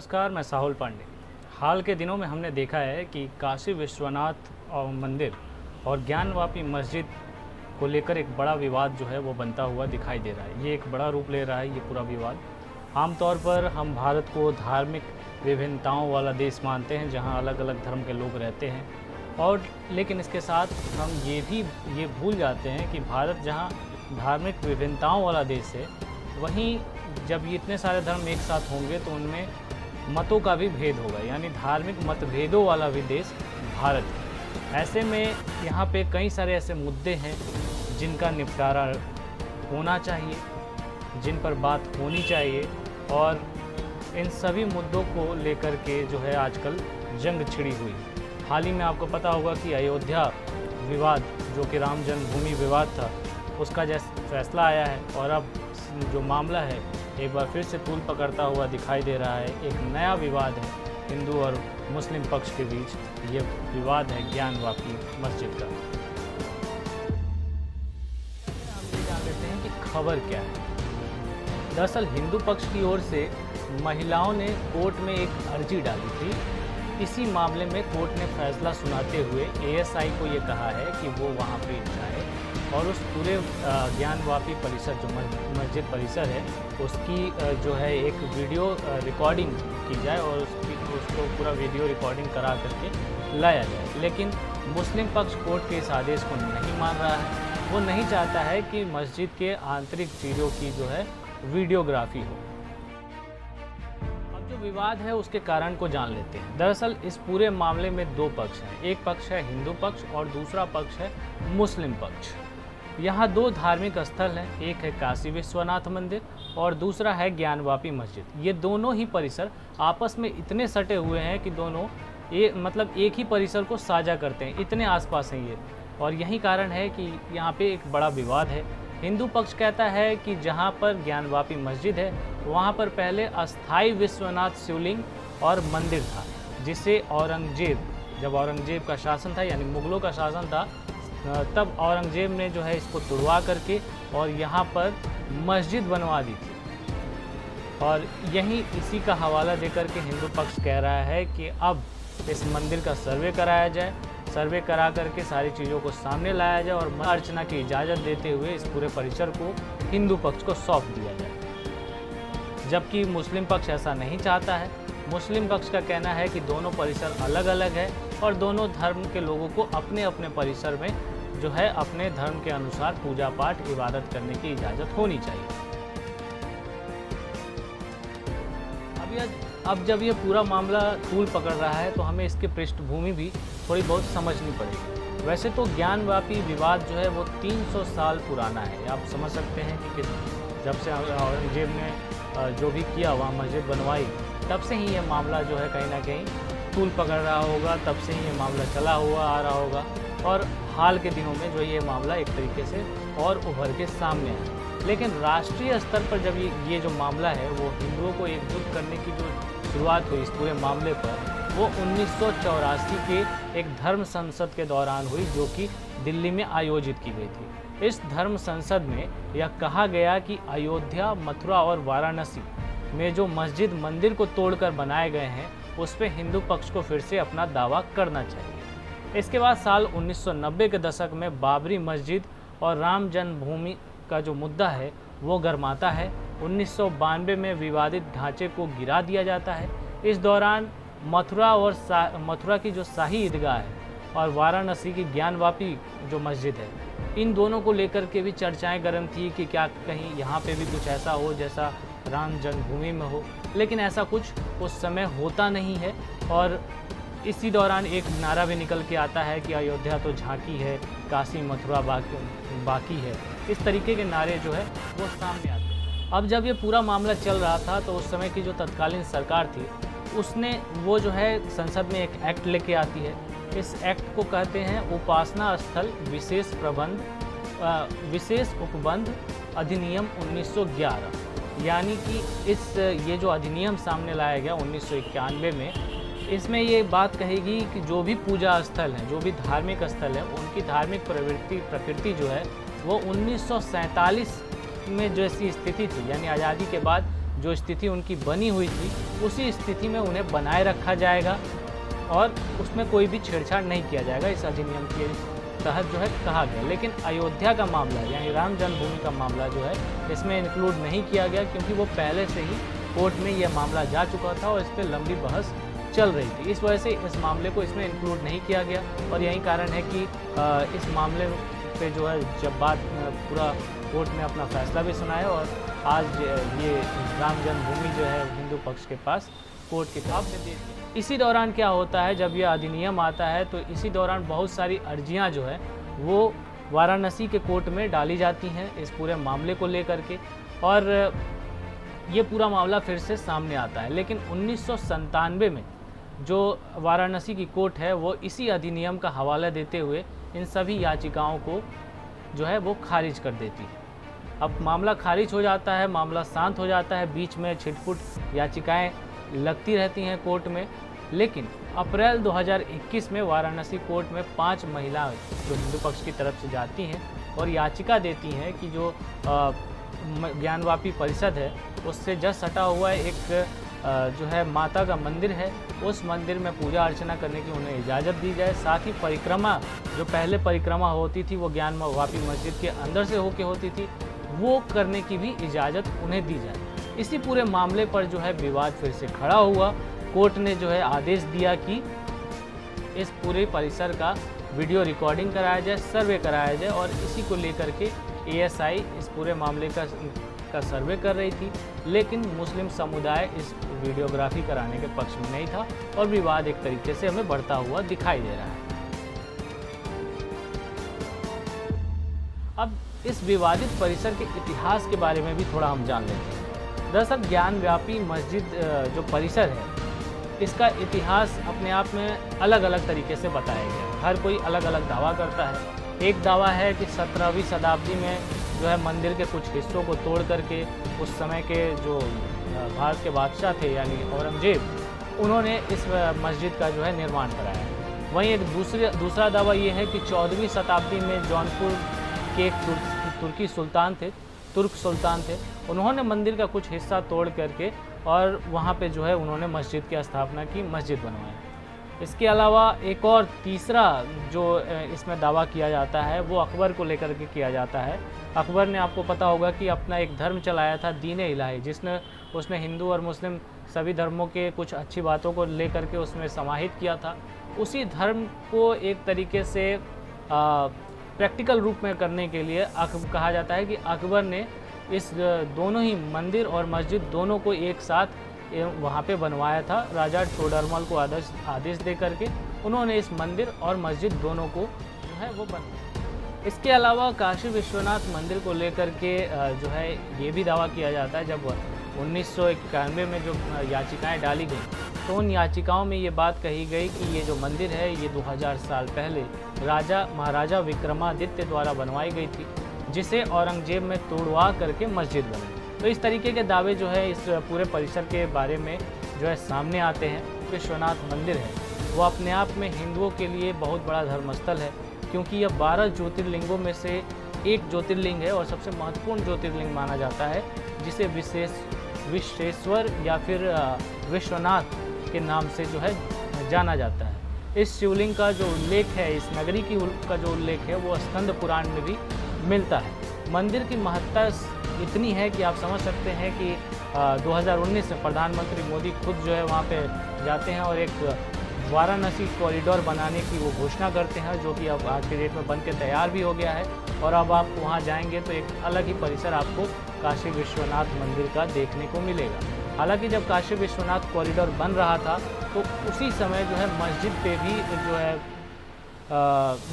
नमस्कार, मैं साहुल पांडे। हाल के दिनों में हमने देखा है कि काशी विश्वनाथ मंदिर और ज्ञानवापी मस्जिद को लेकर एक बड़ा विवाद जो है वो बनता हुआ दिखाई दे रहा है। ये एक बड़ा रूप ले रहा है ये पूरा विवाद। आमतौर पर हम भारत को धार्मिक विभिन्नताओं वाला देश मानते हैं जहाँ अलग अलग धर्म के लोग रहते हैं, और लेकिन इसके साथ हम ये भूल जाते हैं कि भारत जहाँ धार्मिक विभिन्नताओं वाला देश है, वहीं जब ये इतने सारे धर्म एक साथ होंगे तो उनमें मतों का भी भेद होगा, यानी धार्मिक मतभेदों वाला भी देश भारत है। ऐसे में यहाँ पे कई सारे ऐसे मुद्दे हैं जिनका निपटारा होना चाहिए, जिन पर बात होनी चाहिए, और इन सभी मुद्दों को लेकर के जो है आजकल जंग छिड़ी हुई है। हाल ही में आपको पता होगा कि अयोध्या विवाद, जो कि राम जन्मभूमि विवाद था, उसका जैसे फैसला आया है, और अब जो मामला है एक बार फिर से तूल पकड़ता हुआ दिखाई दे रहा है। एक नया विवाद है हिंदू और मुस्लिम पक्ष के बीच। ये विवाद है ज्ञानवापी मस्जिद का। हम ये जान लेते हैं कि खबर क्या है। दरअसल हिंदू पक्ष की ओर से महिलाओं ने कोर्ट में एक अर्जी डाली थी। इसी मामले में कोर्ट ने फैसला सुनाते हुए एएसआई को ये कहा है कि वो वहाँ पे जाए और उस पूरे ज्ञानवापी परिसर, जो मस्जिद परिसर है, उसकी जो है एक वीडियो रिकॉर्डिंग की जाए और उसको पूरा वीडियो रिकॉर्डिंग करा करके लाया जाए। लेकिन मुस्लिम पक्ष कोर्ट के इस आदेश को नहीं मान रहा है। वो नहीं चाहता है कि मस्जिद के आंतरिक चीज़ों की जो है वीडियोग्राफी हो। अब जो विवाद है उसके कारण को जान लेते हैं। दरअसल इस पूरे मामले में दो पक्ष हैं। एक पक्ष है हिंदू पक्ष और दूसरा पक्ष है मुस्लिम पक्ष। यहाँ दो धार्मिक स्थल हैं, एक है काशी विश्वनाथ मंदिर और दूसरा है ज्ञानवापी मस्जिद। ये दोनों ही परिसर आपस में इतने सटे हुए हैं कि दोनों एक ही परिसर को साझा करते हैं, इतने आसपास हैं ये। और यही कारण है कि यहाँ पे एक बड़ा विवाद है। हिंदू पक्ष कहता है कि जहाँ पर ज्ञानवापी मस्जिद है वहाँ पर पहले अस्थाई विश्वनाथ शिवलिंग और मंदिर था, जिसे जब औरंगजेब का शासन था, यानी मुग़लों का शासन था, तब औरंगजेब ने जो है इसको तुड़वा करके और यहाँ पर मस्जिद बनवा दी थी। और इसी का हवाला देकर के हिंदू पक्ष कह रहा है कि अब इस मंदिर का सर्वे कराया जाए, सर्वे करा करके सारी चीज़ों को सामने लाया जाए और अर्चना की इजाज़त देते हुए इस पूरे परिसर को हिंदू पक्ष को सौंप दिया जाए। जबकि मुस्लिम पक्ष ऐसा नहीं चाहता है। मुस्लिम पक्ष का कहना है कि दोनों परिसर अलग अलग है और दोनों धर्म के लोगों को अपने अपने परिसर में जो है अपने धर्म के अनुसार पूजा पाठ इबादत करने की इजाज़त होनी चाहिए। अब जब ये पूरा मामला तूल पकड़ रहा है तो हमें इसकी पृष्ठभूमि भी थोड़ी बहुत समझनी पड़ेगी। वैसे तो ज्ञानवापी विवाद जो है वो 300 साल पुराना है। आप समझ सकते हैं कि जब से औरंगजेब ने जो भी किया, वहाँ मस्जिद बनवाई, तब से ही ये मामला जो है कहीं ना कहीं तूल पकड़ रहा होगा, तब से ही ये मामला चला हुआ आ रहा होगा। और हाल के दिनों में जो ये मामला एक तरीके से और उभर के सामने आया। लेकिन राष्ट्रीय स्तर पर जब ये जो मामला है वो हिंदुओं को एकजुट करने की जो शुरुआत हुई इस पूरे मामले पर, वो 1984 के एक धर्म संसद के दौरान हुई, जो कि दिल्ली में आयोजित की गई थी। इस धर्म संसद में यह कहा गया कि अयोध्या, मथुरा और वाराणसी में जो मस्जिद मंदिर को तोड़कर बनाए गए हैं उस पर हिंदू पक्ष को फिर से अपना दावा करना चाहिए। इसके बाद साल 1990 के दशक में बाबरी मस्जिद और राम जन्मभूमि का जो मुद्दा है वो गरमाता है। 1992 में विवादित ढांचे को गिरा दिया जाता है। इस दौरान मथुरा की जो शाही ईदगाह है और वाराणसी की ज्ञानवापी जो मस्जिद है, इन दोनों को लेकर के भी चर्चाएं गर्म थी कि क्या कहीं यहाँ पे भी कुछ ऐसा हो जैसा राम जन्मभूमि में हो। लेकिन ऐसा कुछ उस समय होता नहीं है। और इसी दौरान एक नारा भी निकल के आता है कि अयोध्या तो झांकी है, काशी मथुरा बाकी है। इस तरीके के नारे जो है वो सामने आते हैं। अब जब ये पूरा मामला चल रहा था तो उस समय की जो तत्कालीन सरकार थी उसने वो जो है संसद में एक एक्ट लेके आती है। इस एक्ट को कहते हैं उपासना स्थल विशेष उपबंध अधिनियम 1911। यानी कि ये जो अधिनियम सामने लाया गया 1991 में, इसमें ये बात कहेगी कि जो भी पूजा स्थल हैं, जो भी धार्मिक स्थल हैं, उनकी धार्मिक प्रकृति जो है वो 1947 में जैसी स्थिति थी, यानी आज़ादी के बाद जो स्थिति उनकी बनी हुई थी उसी स्थिति में उन्हें बनाए रखा जाएगा और उसमें कोई भी छेड़छाड़ नहीं किया जाएगा, इस अधिनियम के तहत जो है कहा गया। लेकिन अयोध्या का मामला यानी राम जन्मभूमि का मामला जो है इसमें इंक्लूड नहीं किया गया, क्योंकि वो पहले से ही कोर्ट में यह मामला जा चुका था और इस पर लंबी बहस चल रही थी। इस वजह से इस मामले को इसमें इंक्लूड नहीं किया गया और यही कारण है कि इस मामले पे जो है जब बात पूरा कोर्ट ने अपना फैसला भी सुनाया और आज ये राम जन्मभूमि जो है हिंदू पक्ष के पास कोर्ट के सामने दी। इसी दौरान क्या होता है, जब यह अधिनियम आता है तो इसी दौरान बहुत सारी अर्जियां जो है वो वाराणसी के कोर्ट में डाली जाती हैं इस पूरे मामले को लेकर के और ये पूरा मामला फिर से सामने आता है। लेकिन 1997 में जो वाराणसी की कोर्ट है वो इसी अधिनियम का हवाला देते हुए इन सभी याचिकाओं को जो है वो खारिज कर देती है। अब मामला खारिज हो जाता है, मामला शांत हो जाता है, बीच में छिटपुट याचिकाएं लगती रहती हैं कोर्ट में। लेकिन अप्रैल 2021 में वाराणसी कोर्ट में 5 महिलाएं जो हिंदू पक्ष की तरफ से जाती हैं और याचिका देती हैं कि जो ज्ञानवापी परिषद है उससे जस्ट हटा हुआ एक जो है माता का मंदिर है, उस मंदिर में पूजा अर्चना करने की उन्हें इजाज़त दी जाए। साथ ही परिक्रमा जो पहले परिक्रमा होती थी वो ज्ञानवापी मस्जिद के अंदर से होके होती थी, वो करने की भी इजाज़त उन्हें दी जाए। इसी पूरे मामले पर जो है विवाद फिर से खड़ा हुआ। कोर्ट ने जो है आदेश दिया कि इस पूरे परिसर का वीडियो रिकॉर्डिंग कराया जाए, सर्वे कराया जाए और इसी को लेकर के एएसआई इस पूरे मामले का सर्वे कर रही थी। लेकिन मुस्लिम समुदाय इस वीडियोग्राफी कराने के पक्ष में नहीं था और विवाद एक तरीके से हमें बढ़ता हुआ दिखाई दे रहा है। अब इस विवादित परिसर के इतिहास के बारे में भी थोड़ा हम जान लेते हैं। दरअसल ज्ञानव्यापी मस्जिद जो परिसर है इसका इतिहास अपने आप में अलग अलग तरीके से बताया गया है। हर कोई अलग अलग दावा करता है। एक दावा है कि 17वीं शताब्दी में जो है मंदिर के कुछ हिस्सों को तोड़ करके उस समय के जो भारत के बादशाह थे यानी औरंगजेब, उन्होंने इस मस्जिद का जो है निर्माण कराया। वहीं एक दूसरा दावा ये है कि 14वीं शताब्दी में जौनपुर के एक तुर्क सुल्तान थे, उन्होंने मंदिर का कुछ हिस्सा तोड़ करके और वहाँ पे जो है उन्होंने मस्जिद की स्थापना की, मस्जिद बनवाई। इसके अलावा एक और तीसरा जो इसमें दावा किया जाता है वो अकबर को लेकर के किया जाता है। अकबर ने, आपको पता होगा कि अपना एक धर्म चलाया था दीन इलाही, उसने हिंदू और मुस्लिम सभी धर्मों के कुछ अच्छी बातों को लेकर के उसमें समाहित किया था। उसी धर्म को एक तरीके से प्रैक्टिकल रूप में करने के लिए कहा जाता है कि अकबर ने इस दोनों ही मंदिर और मस्जिद दोनों को एक साथ वहाँ पे बनवाया था। राजा टोडरमल को आदेश दे करके उन्होंने इस मंदिर और मस्जिद दोनों को जो है वो बनवाया। इसके अलावा काशी विश्वनाथ मंदिर को लेकर के जो है ये भी दावा किया जाता है, जब 1991 में जो याचिकाएं डाली गई तो उन याचिकाओं में ये बात कही गई कि ये जो मंदिर है ये 2000 साल पहले महाराजा विक्रमादित्य द्वारा बनवाई गई थी, जिसे औरंगजेब में तोड़वा करके मस्जिद बनी। तो इस तरीके के दावे जो है इस पूरे परिसर के बारे में जो है सामने आते हैं। विश्वनाथ मंदिर है वो अपने आप में हिंदुओं के लिए बहुत बड़ा धर्मस्थल है, क्योंकि यह 12 ज्योतिर्लिंगों में से एक ज्योतिर्लिंग है और सबसे महत्वपूर्ण ज्योतिर्लिंग माना जाता है, जिसे विश्वेश्वर या फिर विश्वनाथ के नाम से जो है जाना जाता है। इस शिवलिंग का जो उल्लेख है, इस नगरी का जो उल्लेख है वो स्कंद पुराण में भी मिलता है। मंदिर की महत्ता इतनी है कि आप समझ सकते हैं कि 2019 में प्रधानमंत्री मोदी खुद जो है वहाँ पे जाते हैं और एक वाराणसी कॉरिडोर बनाने की वो घोषणा करते हैं, जो कि अब आज के डेट में बन के तैयार भी हो गया है। और अब आप वहाँ जाएंगे तो एक अलग ही परिसर आपको काशी विश्वनाथ मंदिर का देखने को मिलेगा। हालांकि जब काशी विश्वनाथ कॉरिडोर बन रहा था तो उसी समय जो है मस्जिद पे भी जो है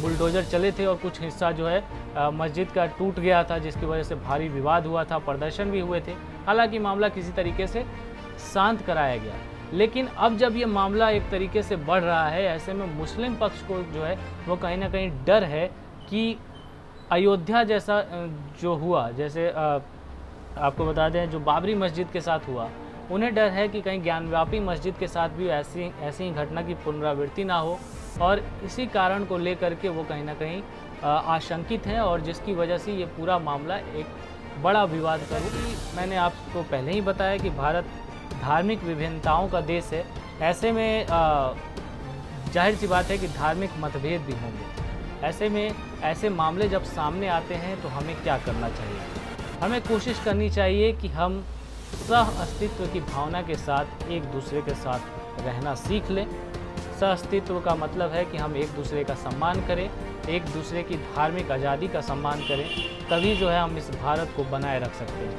बुलडोज़र चले थे और कुछ हिस्सा जो है मस्जिद का टूट गया था, जिसकी वजह से भारी विवाद हुआ था, प्रदर्शन भी हुए थे। हालांकि मामला किसी तरीके से शांत कराया गया। लेकिन अब जब ये मामला एक तरीके से बढ़ रहा है, ऐसे में मुस्लिम पक्ष को जो है वो कहीं ना कहीं डर है कि अयोध्या जैसा जो हुआ, जैसे आपको बता दें जो बाबरी मस्जिद के साथ हुआ, उन्हें डर है कि कहीं ज्ञानव्यापी मस्जिद के साथ भी ऐसी ही घटना की पुनरावृत्ति ना हो, और इसी कारण को लेकर के वो कहीं ना कहीं आशंकित हैं और जिसकी वजह से ये पूरा मामला एक बड़ा विवाद करूँ कि मैंने आपको पहले ही बताया कि भारत धार्मिक विभिन्नताओं का देश है। ऐसे में जाहिर सी बात है कि धार्मिक मतभेद भी होंगे। ऐसे में ऐसे मामले जब सामने आते हैं तो हमें क्या करना चाहिए? हमें कोशिश करनी चाहिए कि हम सह अस्तित्व की भावना के साथ एक दूसरे के साथ रहना सीख लें। सह अस्तित्व का मतलब है कि हम एक दूसरे का सम्मान करें, एक दूसरे की धार्मिक आज़ादी का सम्मान करें, तभी जो है हम इस भारत को बनाए रख सकते हैं।